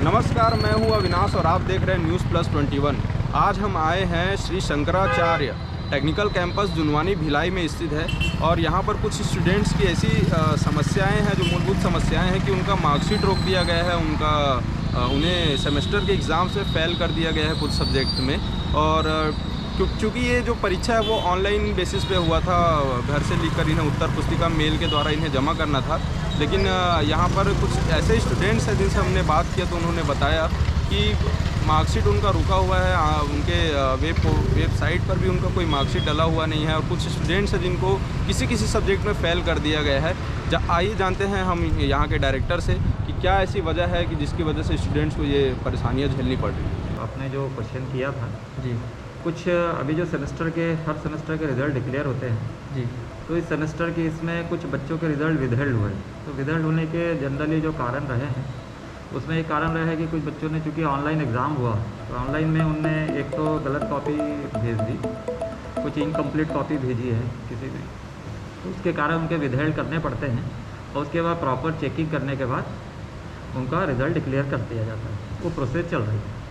नमस्कार, मैं हूं अविनाश और आप देख रहे हैं न्यूज़ प्लस 21। आज हम आए हैं श्री शंकराचार्य टेक्निकल कैंपस जुनवानी भिलाई में स्थित है और यहां पर कुछ स्टूडेंट्स की ऐसी समस्याएं हैं जो मूलभूत समस्याएं हैं कि उनका मार्कशीट रोक दिया गया है, उन्हें सेमेस्टर के एग्ज़ाम से फ़ेल कर दिया गया है कुछ सब्जेक्ट में। और क्योंकि ये जो परीक्षा है वो ऑनलाइन बेसिस पे हुआ था, घर से लिख कर इन्हें उत्तर पुस्तिका मेल के द्वारा इन्हें जमा करना था। लेकिन यहाँ पर कुछ ऐसे स्टूडेंट्स हैं जिनसे हमने बात किया तो उन्होंने बताया कि मार्कशीट उनका रुका हुआ है, उनके वेबसाइट पर भी उनका कोई मार्कशीट डला हुआ नहीं है और कुछ स्टूडेंट्स हैं जिनको किसी सब्जेक्ट में फ़ेल कर दिया गया है। आइए जानते हैं हम यहाँ के डायरेक्टर से कि क्या ऐसी वजह है कि जिसकी वजह से स्टूडेंट्स को ये परेशानियाँ झेलनी पड़ रही हैं। आपने जो क्वेश्चन किया था जी कुछ अभी जो हर सेमेस्टर के रिज़ल्ट डिक्लेयर होते हैं जी तो इस सेमेस्टर के इसमें कुछ बच्चों के रिज़ल्ट विदहेल्ड हुए। तो विदहेल्ड होने के जनरली जो कारण रहे हैं उसमें एक कारण रहा है कि कुछ बच्चों ने चूँकि ऑनलाइन एग्ज़ाम हुआ तो ऑनलाइन में उनने एक तो गलत कॉपी भेज दी, कुछ इनकम्प्लीट कॉपी भेजी है किसी ने, तो उसके कारण उनके विदहेल्ड करने पड़ते हैं और उसके बाद प्रॉपर चेकिंग करने के बाद उनका रिज़ल्ट डिक्लेयर कर दिया जाता है। वो प्रोसेस चल रही है।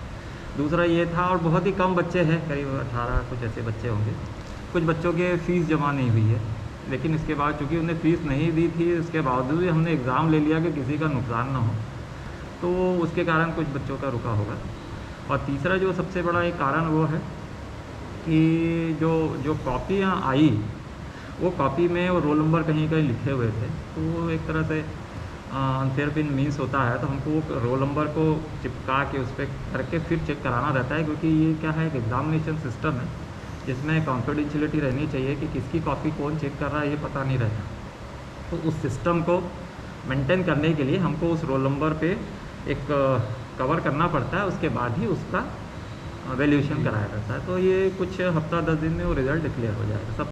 दूसरा ये था, और बहुत ही कम बच्चे हैं, करीब 18 कुछ ऐसे बच्चे होंगे, कुछ बच्चों के फ़ीस जमा नहीं हुई है, लेकिन इसके बाद चूँकि उन्हें फ़ीस नहीं दी थी उसके बावजूद भी हमने एग्ज़ाम ले लिया कि किसी का नुकसान ना हो, तो उसके कारण कुछ बच्चों का रुका होगा। और तीसरा जो सबसे बड़ा एक कारण वो है कि जो कॉपियाँ आई वो कॉपी में वो रोल नंबर कहीं कहीं लिखे हुए थे, तो वो एक तरह से अनफेयर पिन मीन्स होता है, तो हमको वो रोल नंबर को चिपका के उस पर करके फिर चेक कराना रहता है, क्योंकि ये क्या है, एक एग्ज़ामिनेशन सिस्टम है जिसमें कॉन्फिडेंशियलिटी रहनी चाहिए कि किसकी कॉपी कौन चेक कर रहा है ये पता नहीं रहता। तो उस सिस्टम को मेंटेन करने के लिए हमको उस रोल नंबर पे एक कवर करना पड़ता है, उसके बाद ही उसका वैल्यूएशन कराया जाता है। तो ये कुछ हफ्ता 10 दिन में वो रिज़ल्ट डिक्लेयर हो जाएगा सब।